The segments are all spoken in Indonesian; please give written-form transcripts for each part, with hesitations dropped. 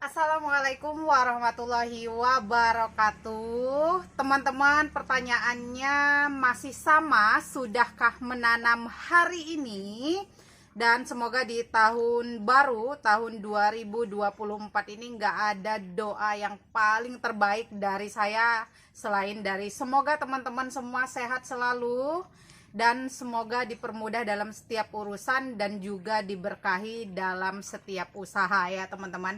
Assalamualaikum warahmatullahi wabarakatuh. Teman-teman, pertanyaannya masih sama, sudahkah menanam hari ini? Dan semoga di tahun baru, tahun 2024 ini nggak ada doa yang paling terbaik dari saya selain dari semoga teman-teman semua sehat selalu dan semoga dipermudah dalam setiap urusan dan juga diberkahi dalam setiap usaha ya teman-teman.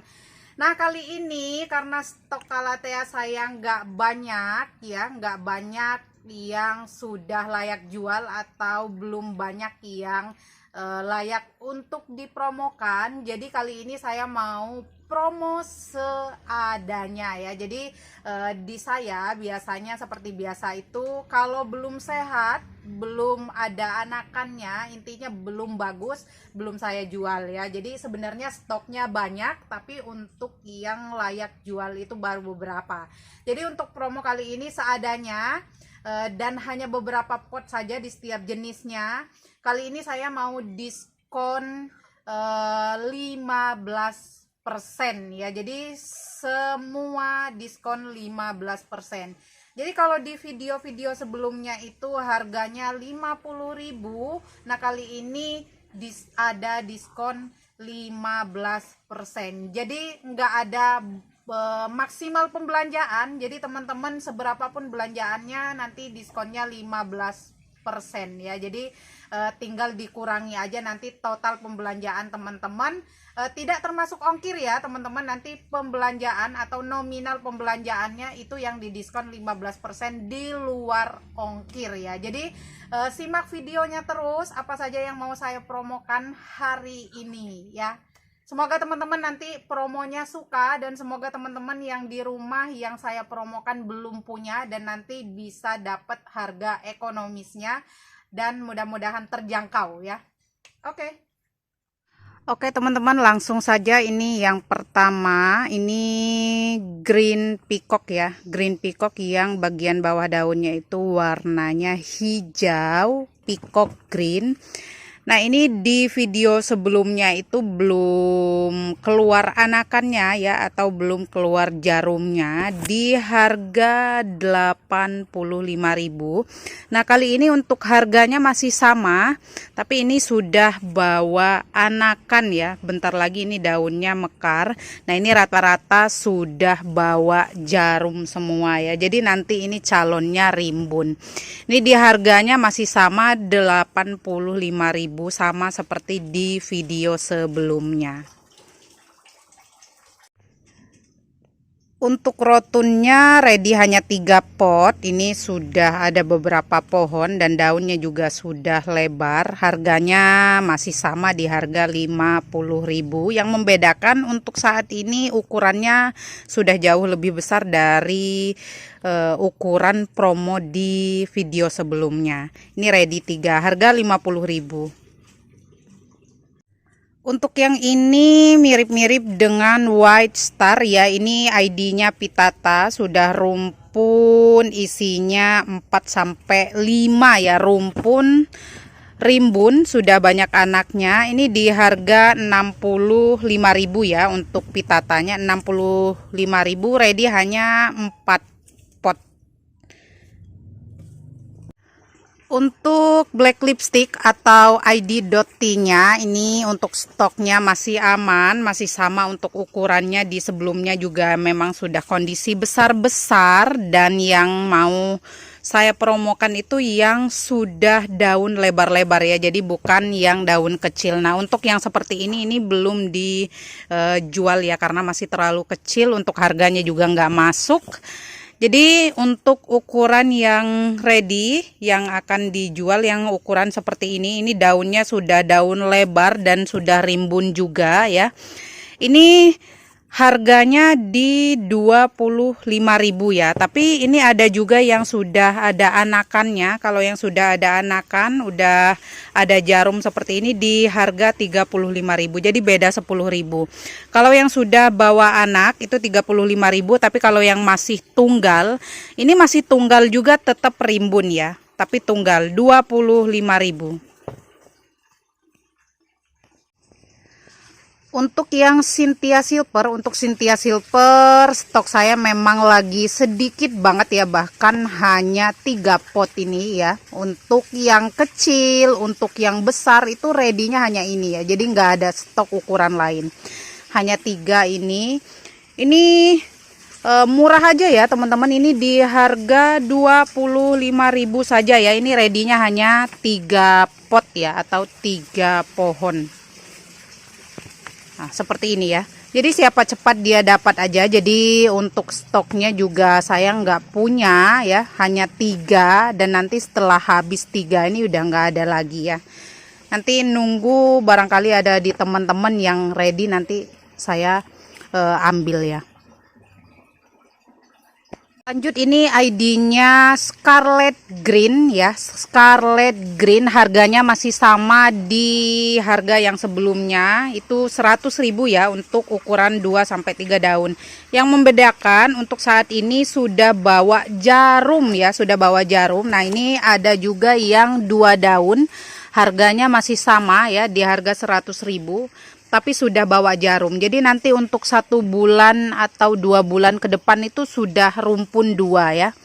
Nah, kali ini karena stok Calathea saya nggak banyak ya, nggak banyak yang sudah layak jual atau belum banyak yang layak untuk dipromokan. Jadi kali ini saya mau promo seadanya ya. Jadi di saya biasanya seperti biasa itu kalau belum sehat, belum ada anakannya, intinya belum bagus, belum saya jual ya. Jadi sebenarnya stoknya banyak, tapi untuk yang layak jual itu baru beberapa. Jadi untuk promo kali ini seadanya dan hanya beberapa pot saja di setiap jenisnya. Kali ini saya mau diskon 15% ya. Jadi semua diskon 15%. Jadi kalau di video-video sebelumnya itu harganya 50.000, nah kali ini ada diskon 15%. Jadi nggak ada maksimal pembelanjaan. Jadi teman-teman seberapapun belanjaannya nanti diskonnya 15% ya. Jadi tinggal dikurangi aja nanti total pembelanjaan teman-teman, tidak termasuk ongkir ya teman-teman. Nanti pembelanjaan atau nominal pembelanjaannya itu yang didiskon 15% di luar ongkir ya. Jadi simak videonya terus apa saja yang mau saya promokan hari ini ya. Semoga teman-teman nanti promonya suka dan semoga teman-teman yang di rumah yang saya promokan belum punya dan nanti bisa dapat harga ekonomisnya dan mudah-mudahan terjangkau ya. Oke teman-teman, langsung saja. Ini yang pertama, ini green peacock ya. Green peacock yang bagian bawah daunnya itu warnanya hijau, peacock green. Nah, ini di video sebelumnya itu belum keluar anakannya ya, atau belum keluar jarumnya, di harga 85.000. Nah, kali ini untuk harganya masih sama, tapi ini sudah bawa anakan ya. Bentar lagi ini daunnya mekar. Nah, ini rata-rata sudah bawa jarum semua ya. Jadi nanti ini calonnya rimbun. Ini di harganya masih sama 85.000, sama seperti di video sebelumnya. Untuk rotunnya ready hanya 3 pot. Ini sudah ada beberapa pohon dan daunnya juga sudah lebar. Harganya masih sama di harga 50.000. Yang membedakan untuk saat ini ukurannya sudah jauh lebih besar dari ukuran promo di video sebelumnya. Ini ready 3, harga 50.000. Untuk yang ini mirip-mirip dengan White Star ya. Ini ID-nya Pitata, sudah rumpun, isinya 4-5 ya, rumpun rimbun, sudah banyak anaknya. Ini di harga 65.000 ya. Untuk Pitatanya 65.000, ready hanya 4 pot. Untuk black lipstick atau ID.T-nya ini untuk stoknya masih aman, masih sama untuk ukurannya. Di sebelumnya juga memang sudah kondisi besar-besar, dan yang mau saya promokan itu yang sudah daun lebar-lebar ya, jadi bukan yang daun kecil. Nah, untuk yang seperti ini belum dijual ya, karena masih terlalu kecil, untuk harganya juga nggak masuk. Jadi untuk ukuran yang ready, yang akan dijual, yang ukuran seperti ini daunnya sudah daun lebar dan sudah rimbun juga ya. Ini harganya di 25.000 ya. Tapi ini ada juga yang sudah ada anakannya. Kalau yang sudah ada anakan, udah ada jarum seperti ini, di harga 35.000. Jadi beda 10.000. Kalau yang sudah bawa anak itu 35.000, tapi kalau yang masih tunggal, ini masih tunggal juga tetap rimbun ya. Tapi tunggal 25.000. Untuk yang Cynthia Silver stok saya memang lagi sedikit banget ya, bahkan hanya 3 pot ini ya. Untuk yang kecil, untuk yang besar itu ready-nya hanya ini ya. Jadi nggak ada stok ukuran lain. Hanya 3 ini. Ini murah aja ya teman-teman, ini di harga 25.000 saja ya. Ini ready-nya hanya 3 pot ya, atau 3 pohon. Nah, seperti ini ya. Jadi siapa cepat dia dapat aja. Jadi untuk stoknya juga saya nggak punya ya, hanya 3, dan nanti setelah habis 3 ini udah nggak ada lagi ya. Nanti nunggu barangkali ada di teman-teman yang ready, nanti saya ambil ya. Lanjut, ini ID-nya Scarlet Green ya. Scarlet Green harganya masih sama di harga yang sebelumnya, itu 100.000 ya untuk ukuran 2 sampai 3 daun. Yang membedakan untuk saat ini sudah bawa jarum ya, sudah bawa jarum. Nah, ini ada juga yang 2 daun. Harganya masih sama ya, di harga 100.000. Tapi sudah bawa jarum. Jadi nanti untuk 1 bulan atau 2 bulan ke depan itu sudah rumpun 2 ya.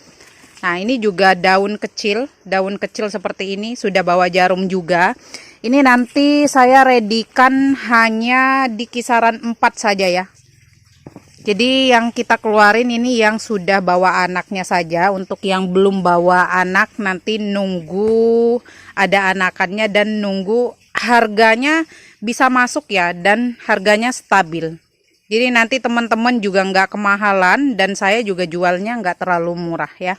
Nah, ini juga daun kecil seperti ini sudah bawa jarum juga. Ini nanti saya readykan hanya di kisaran 4 saja ya. Jadi yang kita keluarin ini yang sudah bawa anaknya saja. Untuk yang belum bawa anak nanti nunggu ada anakannya dan nunggu harganya bisa masuk ya, dan harganya stabil. Jadi nanti teman-teman juga nggak kemahalan, dan saya juga jualnya nggak terlalu murah ya.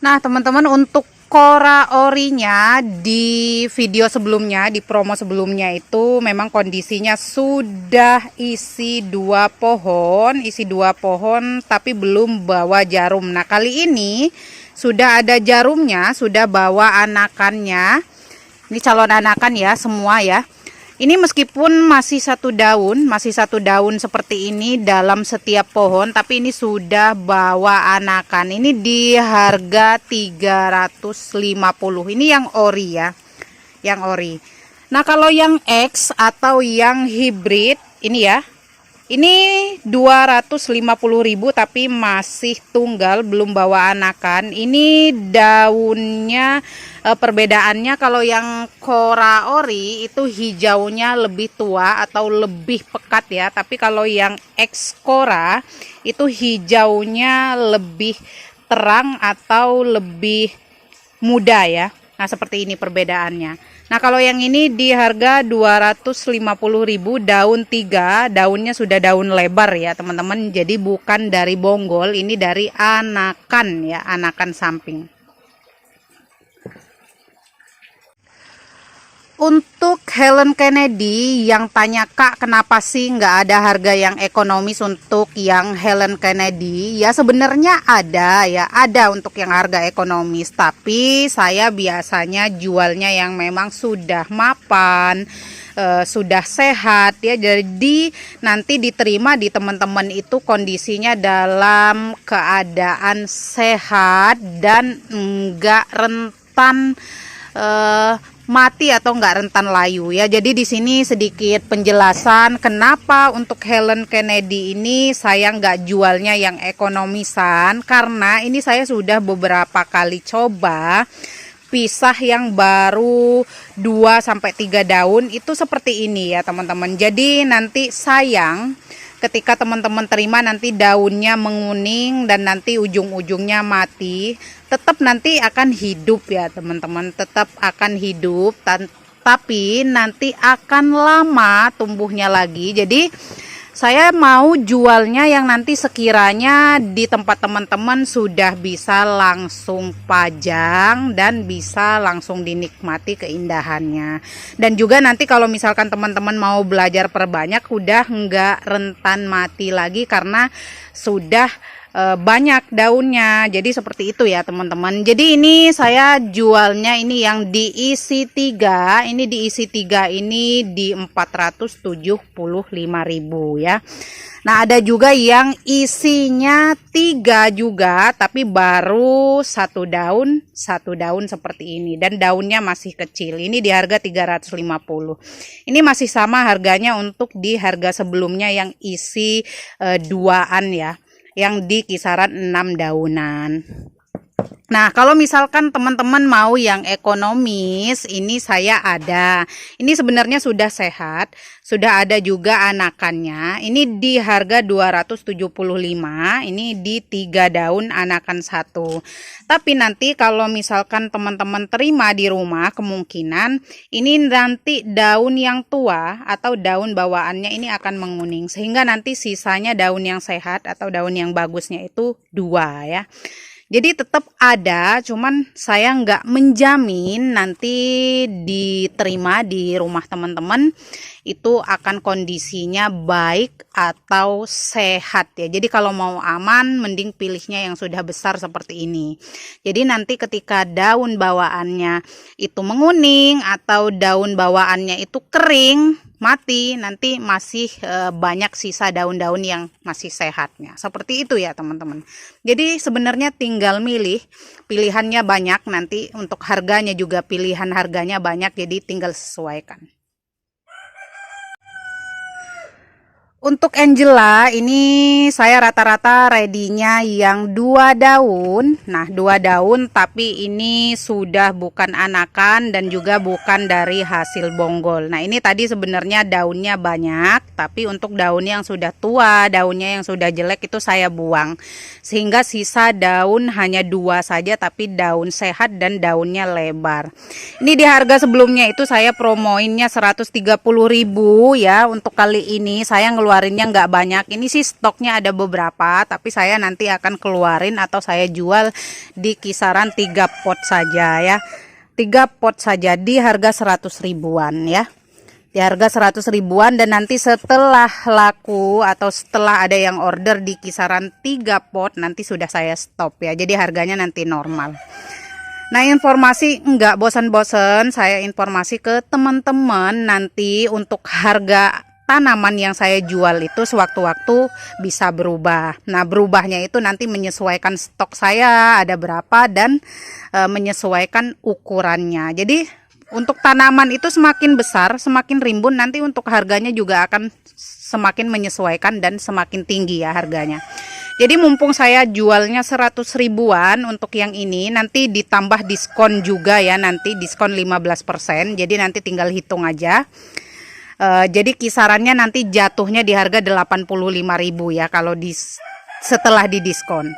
Nah teman-teman, untuk Cora orinya di video sebelumnya, di promo sebelumnya itu memang kondisinya sudah isi 2 pohon, tapi belum bawa jarum. Nah kali ini sudah ada jarumnya, sudah bawa anakannya. Ini calon anakan ya semua ya. Ini meskipun masih satu daun seperti ini dalam setiap pohon, tapi ini sudah bawa anakan. Ini di harga 350. Ini yang ori ya, yang ori. Nah kalau yang X atau yang hybrid ini ya, ini 250.000 tapi masih tunggal, belum bawa anakan. Ini daunnya perbedaannya, kalau yang Cora ori itu hijaunya lebih tua atau lebih pekat ya. Tapi kalau yang X Cora itu hijaunya lebih terang atau lebih muda ya. Nah seperti ini perbedaannya. Nah kalau yang ini di harga 250.000, daun 3, daunnya sudah daun lebar ya teman-teman. Jadi bukan dari bonggol, ini dari anakan ya, anakan samping. Untuk Helen Kennedy yang tanya, Kak kenapa sih nggak ada harga yang ekonomis untuk yang Helen Kennedy? Ya sebenarnya ada ya, ada untuk yang harga ekonomis, tapi saya biasanya jualnya yang memang sudah mapan, sudah sehat ya. Jadi nanti diterima di teman-teman itu kondisinya dalam keadaan sehat dan enggak rentan mati atau enggak rentan layu ya. Jadi di sini sedikit penjelasan kenapa untuk Helen Kennedy ini saya enggak jualnya yang ekonomisan, karena ini saya sudah beberapa kali coba pisah yang baru 2 sampai 3 daun itu seperti ini ya teman-teman. Jadi nanti sayang ketika teman-teman terima nanti daunnya menguning dan nanti ujung-ujungnya mati. Tetap nanti akan hidup ya teman-teman, tetap akan hidup, tapi nanti akan lama tumbuhnya lagi. Jadi saya mau jualnya yang nanti sekiranya di tempat teman-teman sudah bisa langsung pajang dan bisa langsung dinikmati keindahannya. Dan juga nanti kalau misalkan teman-teman mau belajar perbanyak, udah nggak rentan mati lagi karena sudah banyak daunnya. Jadi seperti itu ya teman-teman. Jadi ini saya jualnya ini yang diisi 3, ini diisi 3 ini di 475.000 ya. Nah, ada juga yang isinya 3 juga, tapi baru satu daun seperti ini. Dan daunnya masih kecil. Ini di harga 350. Ini masih sama harganya untuk di harga sebelumnya yang isi 2-an ya. Yang di kisaran 6 daunan. Nah, kalau misalkan teman-teman mau yang ekonomis, ini saya ada. Ini sebenarnya sudah sehat, sudah ada juga anakannya. Ini di harga 275, ini di 3 daun anakan 1. Tapi nanti kalau misalkan teman-teman terima di rumah, kemungkinan ini nanti daun yang tua atau daun bawaannya ini akan menguning. Sehingga nanti sisanya daun yang sehat atau daun yang bagusnya itu 2 ya. Jadi tetap ada, cuman saya nggak menjamin nanti diterima di rumah teman-teman itu akan kondisinya baik atau sehat ya. Jadi kalau mau aman, mending pilihnya yang sudah besar seperti ini. Jadi nanti ketika daun bawaannya itu menguning atau daun bawaannya itu kering, mati, nanti masih banyak sisa daun-daun yang masih sehatnya. Seperti itu ya teman-teman. Jadi sebenarnya tinggal milih, pilihannya banyak, nanti untuk harganya juga pilihan harganya banyak, jadi tinggal sesuaikan. Untuk Angela ini saya rata-rata ready-nya yang 2 daun. Nah, 2 daun tapi ini sudah bukan anakan dan juga bukan dari hasil bonggol. Nah, ini tadi sebenarnya daunnya banyak, tapi untuk daun yang sudah tua, daunnya yang sudah jelek itu saya buang. Sehingga sisa daun hanya 2 saja, tapi daun sehat dan daunnya lebar. Ini di harga sebelumnya itu saya promoinnya 130.000 ya. Untuk kali ini saya ngeluarinnya nggak banyak. Ini sih stoknya ada beberapa, tapi saya nanti akan keluarin atau saya jual di kisaran 3 pot saja ya. 3 pot saja di harga 100 ribuan ya. Di harga 100 ribuan, dan nanti setelah laku atau setelah ada yang order di kisaran 3 pot nanti sudah saya stop ya. Jadi harganya nanti normal. Nah, informasi enggak bosan-bosan, saya informasi ke teman-teman nanti untuk harga tanaman yang saya jual itu sewaktu-waktu bisa berubah. Nah, berubahnya itu nanti menyesuaikan stok saya ada berapa dan menyesuaikan ukurannya. Jadi untuk tanaman itu semakin besar, semakin rimbun, nanti untuk harganya juga akan semakin menyesuaikan dan semakin tinggi ya harganya. Jadi mumpung saya jualnya 100 ribuan untuk yang ini, nanti ditambah diskon juga ya, nanti diskon 15%. Jadi nanti tinggal hitung aja. Jadi kisarannya nanti jatuhnya di harga 85.000 ya kalau setelah didiskon.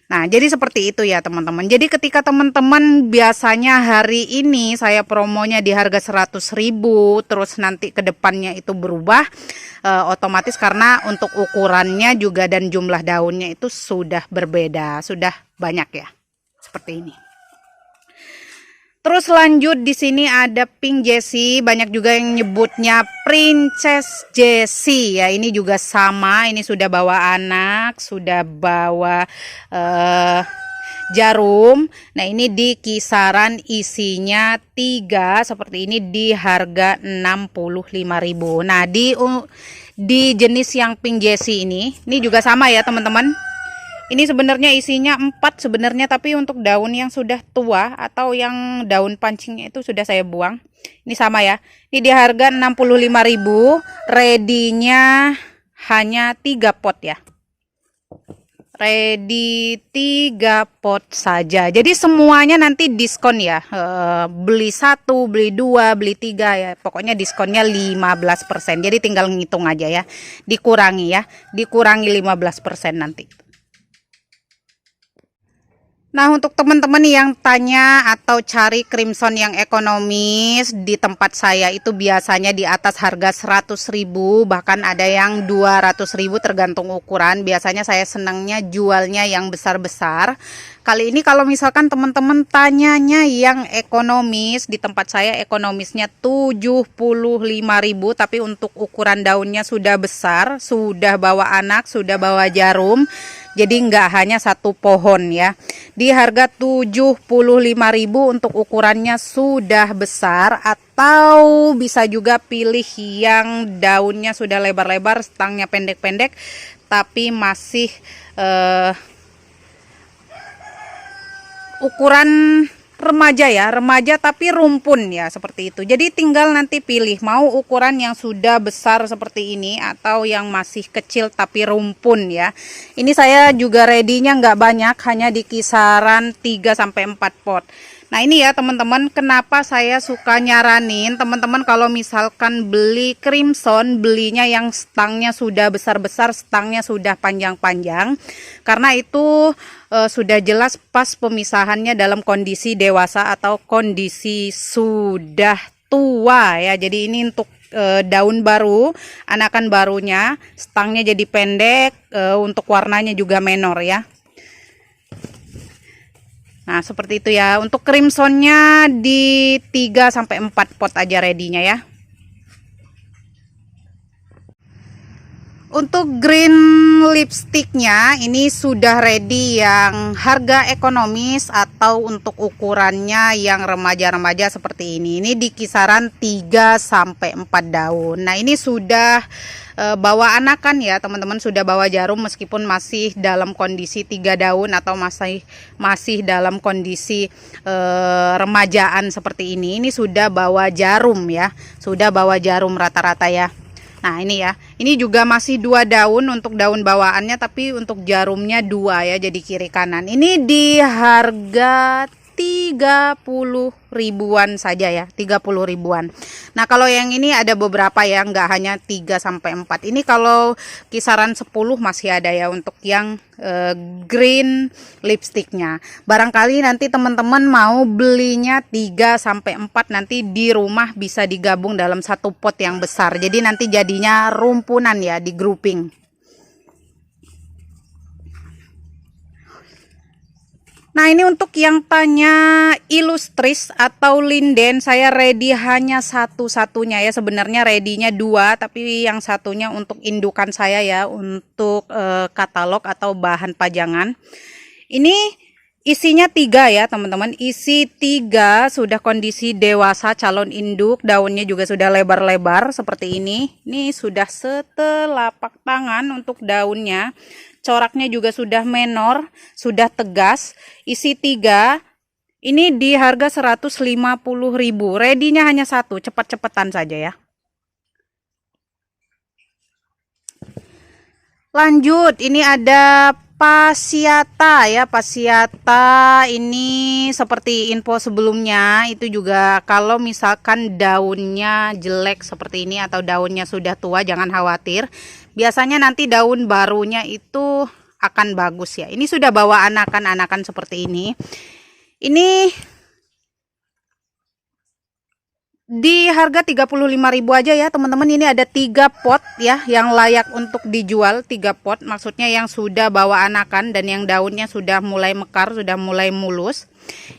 Nah, jadi seperti itu ya teman-teman. Jadi ketika teman-teman biasanya hari ini saya promonya di harga 100.000, terus nanti ke depannya itu berubah, otomatis karena untuk ukurannya juga dan jumlah daunnya itu sudah berbeda, sudah banyak ya. Seperti ini. Terus lanjut di sini ada Pink Jessie, banyak juga yang nyebutnya Princess Jessie ya. Ini juga sama, ini sudah bawa anak, sudah bawa jarum. Nah, ini di kisaran isinya 3 seperti ini di harga 65.000. Nah, di jenis yang Pink Jessie ini juga sama ya teman-teman. Ini sebenarnya isinya 4 sebenarnya, tapi untuk daun yang sudah tua atau yang daun pancingnya itu sudah saya buang. Ini sama ya. Ini di harga 65.000, ready-nya hanya 3 pot ya. Ready 3 pot saja. Jadi semuanya nanti diskon ya. Beli 1, beli 2, beli 3 ya. Pokoknya diskonnya 15%. Jadi tinggal ngitung aja ya. Dikurangi ya. Dikurangi 15% nanti. Nah, untuk teman-teman yang tanya atau cari crimson yang ekonomis, di tempat saya itu biasanya di atas harga 100.000, bahkan ada yang 200.000 tergantung ukuran. Biasanya saya senangnya jualnya yang besar-besar. Kali ini kalau misalkan teman-teman tanyanya yang ekonomis, di tempat saya ekonomisnya 75.000, tapi untuk ukuran daunnya sudah besar, sudah bawa anak, sudah bawa jarum. Jadi nggak hanya satu pohon ya. Di harga 75.000 untuk ukurannya sudah besar, atau bisa juga pilih yang daunnya sudah lebar-lebar, stangnya pendek-pendek tapi masih ukuran remaja ya, remaja tapi rumpun ya, seperti itu. Jadi tinggal nanti pilih mau ukuran yang sudah besar seperti ini atau yang masih kecil tapi rumpun ya. Ini saya juga ready-nya nggak banyak, hanya di kisaran 3-4 pot. Nah ini ya teman-teman, kenapa saya suka nyaranin teman-teman kalau misalkan beli crimson, belinya yang stangnya sudah besar-besar, stangnya sudah panjang-panjang, karena itu sudah jelas pas pemisahannya dalam kondisi dewasa atau kondisi sudah tua ya. Jadi ini untuk daun baru, anakan barunya, stangnya jadi pendek, untuk warnanya juga menor ya. Nah seperti itu ya, untuk crimsonnya di 3-4 pot aja ready-nya ya. Untuk green lipsticknya ini sudah ready yang harga ekonomis atau untuk ukurannya yang remaja-remaja seperti ini. Ini di kisaran 3-4 daun. Nah ini sudah bawa anakan ya teman-teman, sudah bawa jarum meskipun masih dalam kondisi 3 daun atau masih dalam kondisi remajaan seperti ini. Ini sudah bawa jarum ya, sudah bawa jarum rata-rata ya. Nah ini ya, ini juga masih 2 daun untuk daun bawaannya, tapi untuk jarumnya 2 ya, jadi kiri kanan. Ini di harga 30 ribuan saja ya, 30 ribuan. Nah kalau yang ini ada beberapa ya, nggak hanya 3-4. Ini kalau kisaran 10 masih ada ya untuk yang green lipsticknya. Barangkali nanti teman-teman mau belinya 3-4, nanti di rumah bisa digabung dalam satu pot yang besar, jadi nanti jadinya rumpunan ya, di grouping. Nah ini untuk yang tanya ilustris atau linden, saya ready hanya satu-satunya ya. Sebenarnya ready-nya 2, tapi yang satunya untuk indukan saya ya, untuk katalog atau bahan pajangan. Ini isinya 3 ya teman-teman, isi 3, sudah kondisi dewasa calon induk, daunnya juga sudah lebar-lebar seperti ini. Ini sudah setelapak tangan untuk daunnya. Coraknya juga sudah menor, sudah tegas. Isi 3, ini di harga 150.000. Ready-nya hanya 1, cepat-cepatan saja ya. Lanjut, ini ada Pasiata ya, Pasiata ini seperti info sebelumnya, itu juga kalau misalkan daunnya jelek seperti ini atau daunnya sudah tua, jangan khawatir. Biasanya nanti daun barunya itu akan bagus ya. Ini sudah bawa anakan-anakan seperti ini. Ini di harga 35.000 aja ya teman-teman. Ini ada 3 pot ya yang layak untuk dijual, 3 pot. Maksudnya yang sudah bawa anakan dan yang daunnya sudah mulai mekar, sudah mulai mulus.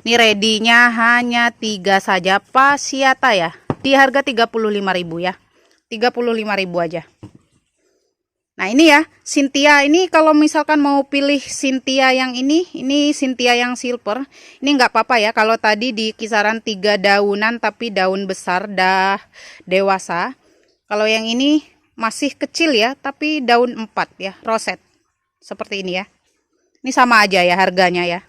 Ini ready-nya hanya 3 saja, Pasiata ya. Di harga 35.000 ya. 35.000 aja. Nah ini ya, Cynthia ini kalau misalkan mau pilih Cynthia yang ini Cynthia yang silver, ini nggak apa-apa ya. Kalau tadi di kisaran 3 daunan tapi daun besar dah dewasa. Kalau yang ini masih kecil ya, tapi daun 4 ya, roset. Seperti ini ya. Ini sama aja ya harganya ya.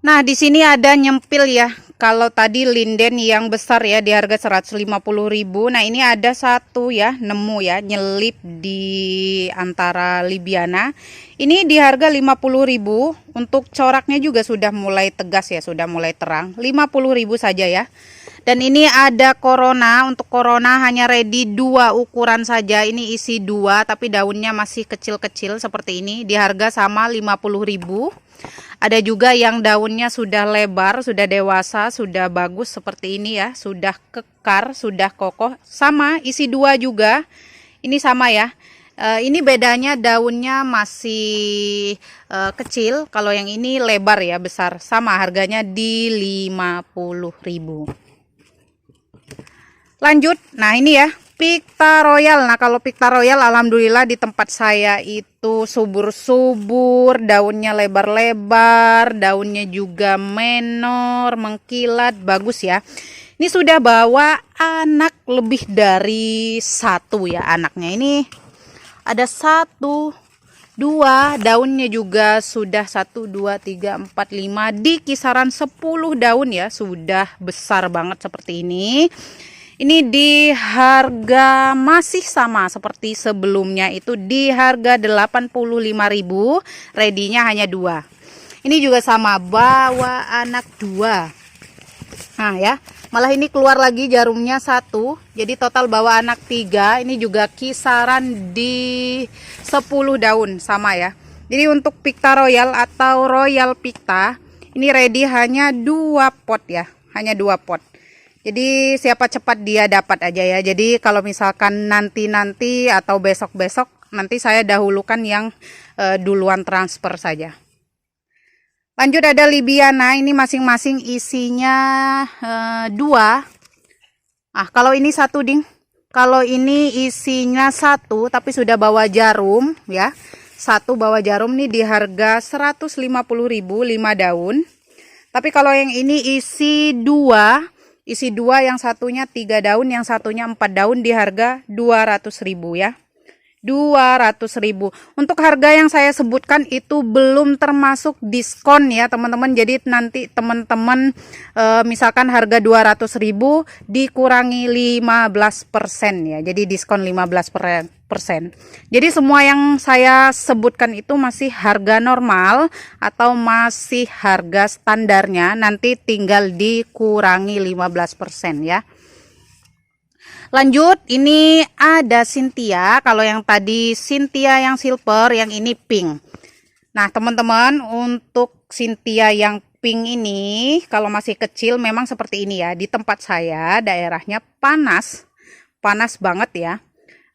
Nah, di sini ada nyempil ya. Kalau tadi linden yang besar ya di harga 150.000. Nah, ini ada satu ya, nemu ya, nyelip di antara Libiana. Ini di harga 50.000. Untuk coraknya juga sudah mulai tegas ya, sudah mulai terang. 50.000 saja ya. Dan ini ada corona. Untuk corona hanya ready 2 ukuran saja. Ini isi 2 tapi daunnya masih kecil-kecil seperti ini. Di harga sama 50.000. Ada juga yang daunnya sudah lebar, sudah dewasa, sudah bagus seperti ini ya, sudah kekar, sudah kokoh. Sama isi 2 juga. Ini sama ya. Ini bedanya daunnya masih kecil. Kalau yang ini lebar ya, besar. Sama harganya di 50.000. Lanjut. Nah, ini ya. Picta Royal. Nah, kalau Picta Royal alhamdulillah di tempat saya itu subur-subur, daunnya lebar-lebar, daunnya juga menor, mengkilat, bagus ya. Ini sudah bawa anak lebih dari satu ya anaknya. Ini ada 1, 2, daunnya juga sudah 1, 2, 3, 4, 5 di kisaran 10 daun ya, sudah besar banget seperti ini. Ini di harga masih sama seperti sebelumnya, itu di harga 85.000, ready-nya hanya 2. Ini juga sama, bawa anak 2. Nah ya, malah ini keluar lagi jarumnya 1, jadi total bawa anak 3. Ini juga kisaran di 10 daun sama ya. Jadi untuk Picta Royal atau Royal Picta ini ready hanya 2 pot ya, hanya 2 pot. Jadi siapa cepat dia dapat aja ya. Jadi kalau misalkan nanti atau besok-besok, nanti saya dahulukan yang duluan transfer saja. Lanjut ada Libiana, ini masing-masing isinya 2. Kalau ini 1 ding. Kalau ini isinya 1 tapi sudah bawa jarum ya. 1 bawa jarum nih di harga 150.000, 5 daun. Tapi kalau yang ini isi 2 yang satunya 3 daun, yang satunya 4 daun di harga 200.000 ya. 200.000. Untuk harga yang saya sebutkan itu belum termasuk diskon ya teman-teman. Jadi nanti teman-teman misalkan harga 200.000 dikurangi 15% ya. Jadi diskon 15%. Jadi semua yang saya sebutkan itu masih harga normal atau masih harga standarnya, nanti tinggal dikurangi 15% ya. Lanjut, ini ada Cynthia. Kalau yang tadi Cynthia yang silver, yang ini pink. Nah teman-teman, untuk Cynthia yang pink ini kalau masih kecil memang seperti ini ya. Di tempat saya daerahnya panas banget ya.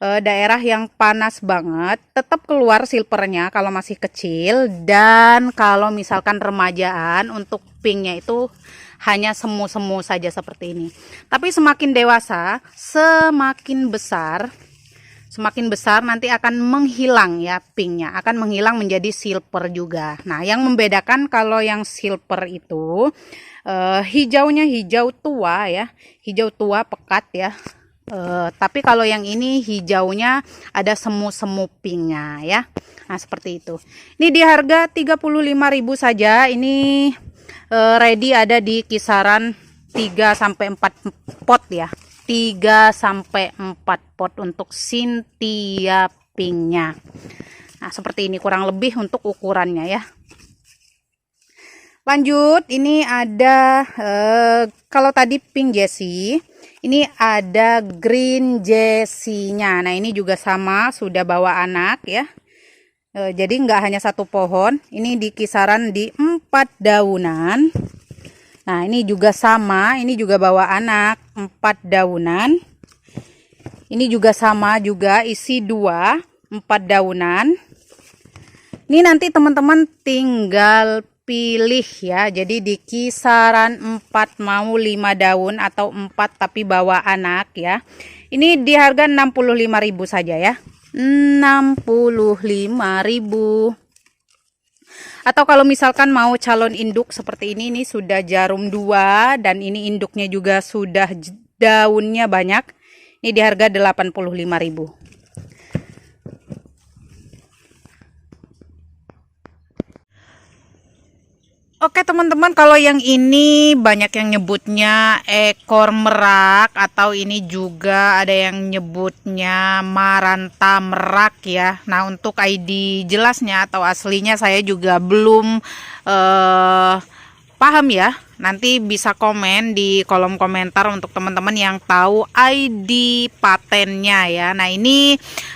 Daerah yang panas banget tetap keluar silvernya kalau masih kecil, dan kalau misalkan remajaan untuk pinknya itu hanya semu-semu saja seperti ini. Tapi semakin dewasa, semakin besar nanti akan menghilang ya, pinknya akan menghilang menjadi silver juga. Nah yang membedakan kalau yang silver itu hijaunya hijau tua ya, hijau tua pekat ya. Tapi kalau yang ini hijaunya ada semu-semu pinknya ya. Nah seperti itu. Ini di harga 35.000 saja. Ini ready ada di kisaran 3-4 pot ya. 3-4 pot untuk Cynthia pinknya. Nah seperti ini kurang lebih untuk ukurannya ya. Lanjut, ini ada kalau tadi pink Jessie, ini ada green Jessie-nya. Nah ini juga sama, sudah bawa anak ya. Jadi nggak hanya 1 pohon, ini di kisaran di 4 daunan. Nah ini juga sama, ini juga bawa anak 4 daunan. Ini juga sama, juga isi 2, 4 daunan. Ini nanti teman-teman tinggal pilih ya. Jadi di kisaran 4 mau 5 daun atau 4 tapi bawa anak ya. Ini di harga 65.000 saja ya. 65.000. Atau kalau misalkan mau calon induk seperti ini sudah jarum 2 dan ini induknya juga sudah daunnya banyak. Ini di harga 85.000. Oke teman-teman, kalau yang ini banyak yang nyebutnya ekor merak, atau ini juga ada yang nyebutnya maranta merak ya. Nah untuk ID jelasnya atau aslinya saya juga belum paham ya. Nanti bisa komen di kolom komentar untuk teman-teman yang tahu ID patennya ya. Nah ini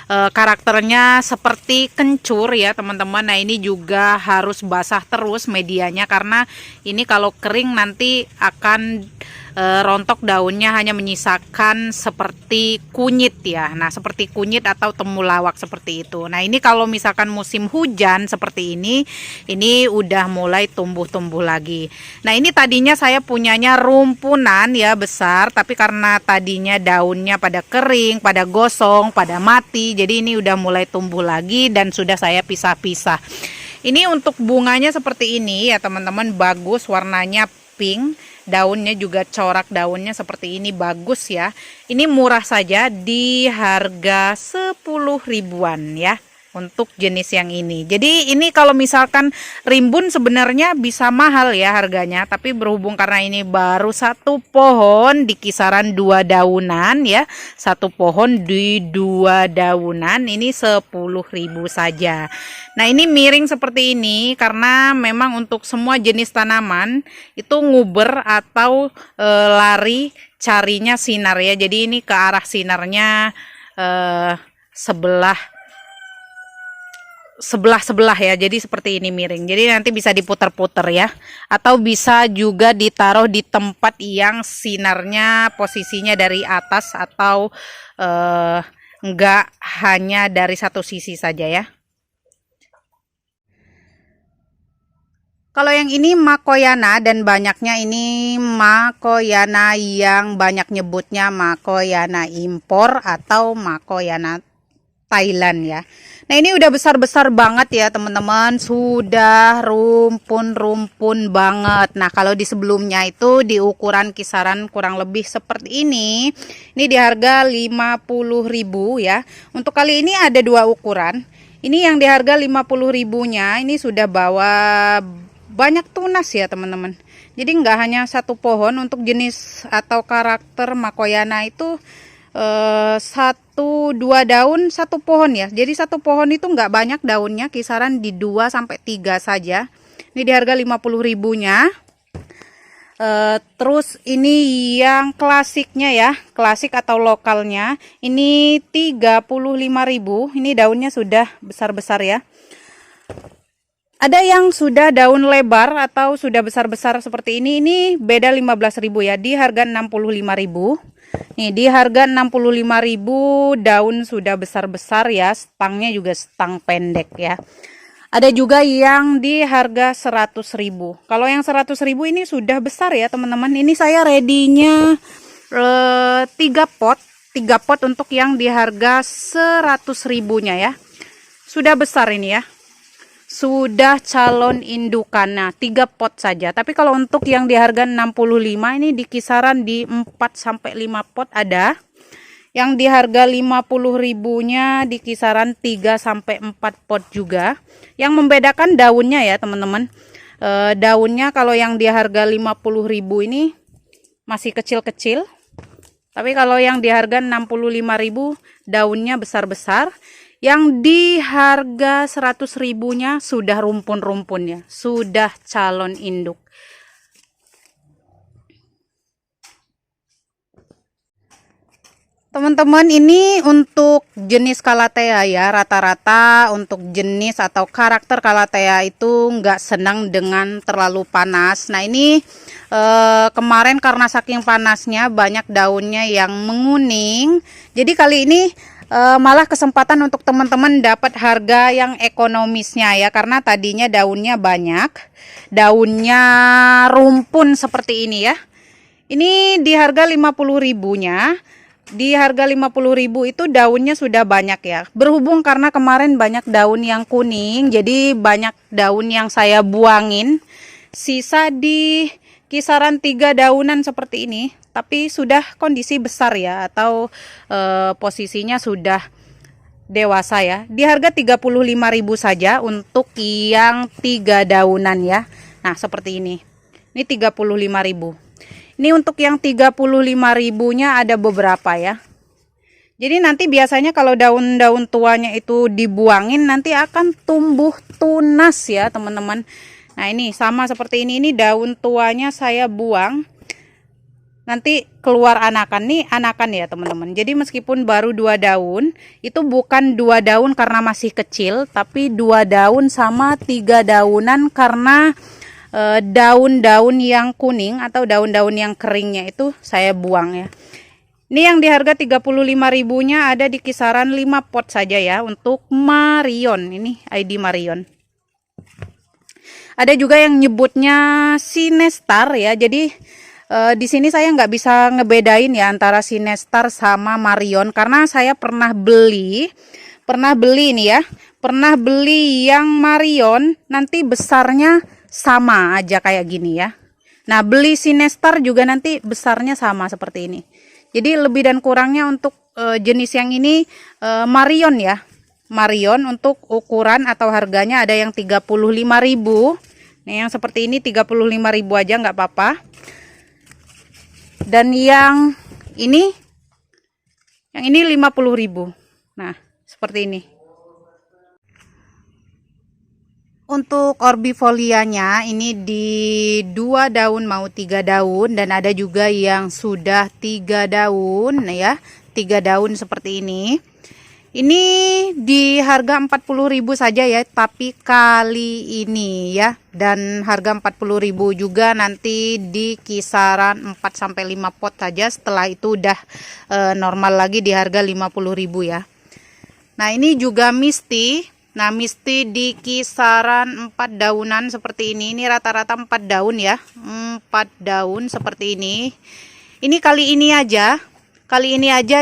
karakternya seperti kencur ya teman-teman. Nah ini juga harus basah terus medianya, karena ini kalau kering nanti akan rontok daunnya hanya menyisakan seperti kunyit ya. Nah, seperti kunyit atau temulawak seperti itu. Nah, ini kalau misalkan musim hujan seperti ini udah mulai tumbuh-tumbuh lagi. Nah, ini tadinya saya punyanya rumpunan ya besar, tapi karena tadinya daunnya pada kering, pada gosong, pada mati, jadi ini udah mulai tumbuh lagi dan sudah saya pisah-pisah. Ini untuk bunganya seperti ini ya teman-teman, bagus, warnanya pink. Daunnya juga corak daunnya seperti ini, bagus ya. Ini murah saja di harga 10 ribuan ya untuk jenis yang ini. Jadi ini kalau misalkan rimbun sebenarnya bisa mahal ya harganya, tapi berhubung karena ini baru satu pohon di kisaran 2 daunan ya, satu pohon di 2 daunan, ini 10 ribu saja. Nah, ini miring seperti ini karena memang untuk semua jenis tanaman itu nguber atau lari carinya sinar ya. Jadi ini ke arah sinarnya sebelah ya, jadi seperti ini miring, jadi nanti bisa diputar-putar ya, atau bisa juga ditaruh di tempat yang sinarnya posisinya dari atas atau enggak hanya dari satu sisi saja ya. Kalau yang ini Makoyana, dan banyaknya ini Makoyana yang banyak nyebutnya Makoyana impor atau Makoyana Thailand ya. Nah, ini udah besar-besar banget ya teman-teman, sudah rumpun-rumpun banget. Nah, kalau di sebelumnya itu di ukuran kisaran kurang lebih seperti ini di harga 50.000 ya. Untuk kali ini ada 2 ukuran. Ini yang di harga 50.000-nya ini sudah bawa banyak tunas ya teman-teman. Jadi nggak hanya satu pohon, untuk jenis atau karakter Makoyana itu 1-2 daun satu pohon ya. Jadi satu pohon itu nggak banyak daunnya, kisaran di 2-3 saja. Ini di harga 50.000-nya. Terus ini yang klasiknya ya, klasik atau lokalnya, ini 35.000. Ini daunnya sudah besar-besar ya. Ada yang sudah daun lebar atau sudah besar-besar seperti ini beda 15.000 ya, di harga 65.000. Nih di harga 65.000 daun sudah besar-besar ya, stangnya juga stang pendek ya. Ada juga yang di harga 100.000. Kalau yang 100.000 ini sudah besar ya teman-teman. Ini saya ready-nya 3 pot untuk yang di harga 100.000-nya ya. Sudah besar ini ya. Sudah calon indukannya 3 pot saja. Tapi kalau untuk yang di harga 65 ini di kisaran di 4-5 pot ada. Yang di harga 50.000-nya di kisaran 3-4 pot juga. Yang membedakan daunnya ya teman-teman. Daunnya kalau yang di harga 50.000 ini masih kecil-kecil. Tapi kalau yang di harga 65.000 daunnya besar-besar. Yang di harga 100.000-nya sudah rumpun-rumpun ya, sudah calon induk. Teman-teman, ini untuk jenis Calathea ya, rata-rata untuk jenis atau karakter Calathea itu nggak senang dengan terlalu panas. Nah, ini kemarin karena saking panasnya banyak daunnya yang menguning. Jadi kali ini malah kesempatan untuk teman-teman dapat harga yang ekonomisnya ya, karena tadinya daunnya banyak, daunnya rumpun seperti ini ya. Ini di harga 50.000-nya. Di harga 50.000 itu daunnya sudah banyak ya. Berhubung karena kemarin banyak daun yang kuning, jadi banyak daun yang saya buangin. Sisa di kisaran 3 daunan seperti ini, tapi sudah kondisi besar ya, atau posisinya sudah dewasa ya. Di harga 35.000 saja untuk yang 3 daunan ya. Nah, seperti ini. Ini 35.000. Ini untuk yang 35.000-nya ada beberapa ya. Jadi nanti biasanya kalau daun-daun tuanya itu dibuangin nanti akan tumbuh tunas ya, teman-teman. Nah, ini sama seperti ini daun tuanya saya buang. Nanti keluar anakan, nih anakan ya teman-teman. Jadi meskipun baru 2 daun, itu bukan 2 daun karena masih kecil, tapi 2 daun sama 3 daunan karena daun-daun yang kuning atau daun-daun yang keringnya itu saya buang ya. Ini yang di harga 35.000-nya ada di kisaran 5 pot saja ya untuk Marion. Ini ID Marion. Ada juga yang nyebutnya Sinestar ya. Jadi di sini saya nggak bisa ngebedain ya antara Sinestar sama Marion karena saya pernah beli ini ya. Pernah beli yang Marion nanti besarnya sama aja kayak gini ya. Nah, beli Sinestar juga nanti besarnya sama seperti ini. Jadi lebih dan kurangnya untuk jenis yang ini Marion ya. Marion untuk ukuran atau harganya ada yang 35.000. Nah, yang seperti ini 35.000 aja nggak apa-apa. Dan yang ini 50.000. Nah, seperti ini. Untuk orbifolianya ini di 2 daun mau 3 daun dan ada juga yang sudah 3 daun ya, 3 daun seperti ini. Ini di harga 40.000 saja ya, tapi kali ini ya, dan harga 40.000 juga nanti di kisaran 4 sampai 5 pot saja, setelah itu udah normal lagi di harga 50.000 ya. Nah, ini juga Misty. Nah, Misty di kisaran 4 daunan seperti ini. Ini rata-rata 4 daun ya. 4 daun seperti ini. Ini kali ini aja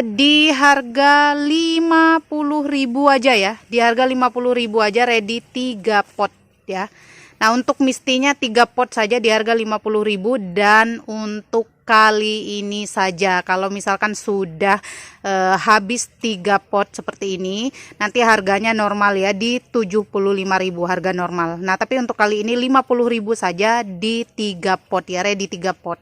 di harga 50.000 aja ya. Di harga 50.000 aja ready 3 pot ya. Nah, untuk Mistinya 3 pot saja di harga 50.000 dan untuk kali ini saja. Kalau misalkan sudah habis 3 pot seperti ini, nanti harganya normal ya di 75.000 harga normal. Nah, tapi untuk kali ini 50.000 saja di 3 pot ya, ready 3 pot.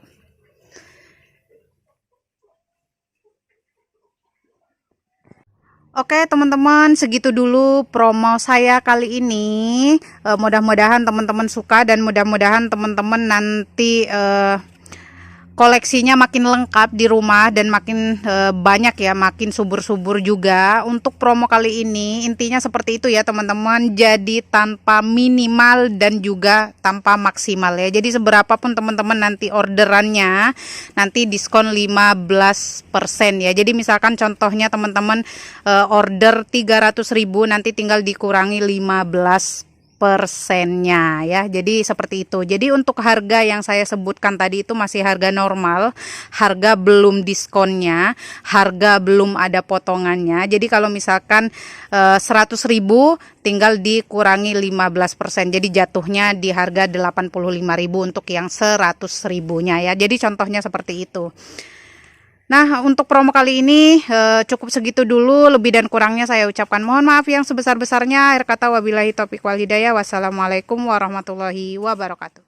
Oke teman-teman, segitu dulu promo saya kali ini. Mudah-mudahan teman-teman suka dan mudah-mudahan teman-teman nanti koleksinya makin lengkap di rumah dan makin banyak ya, makin subur-subur juga. Untuk promo kali ini intinya seperti itu ya teman-teman, jadi tanpa minimal dan juga tanpa maksimal ya. Jadi seberapapun teman-teman nanti orderannya, nanti diskon 15% ya. Jadi misalkan contohnya teman-teman order 300.000, nanti tinggal dikurangi 15%-nya ya. Jadi seperti itu. Jadi untuk harga yang saya sebutkan tadi itu masih harga normal, harga belum diskonnya, harga belum ada potongannya. Jadi kalau misalkan 100.000 tinggal dikurangi 15%. Jadi jatuhnya di harga 85.000 untuk yang 100.000-nya ya. Jadi contohnya seperti itu. Nah, untuk promo kali ini cukup segitu dulu. Lebih dan kurangnya saya ucapkan mohon maaf yang sebesar-besarnya. Akhir kata wabillahi taufiq wal hidayah. Wassalamualaikum warahmatullahi wabarakatuh.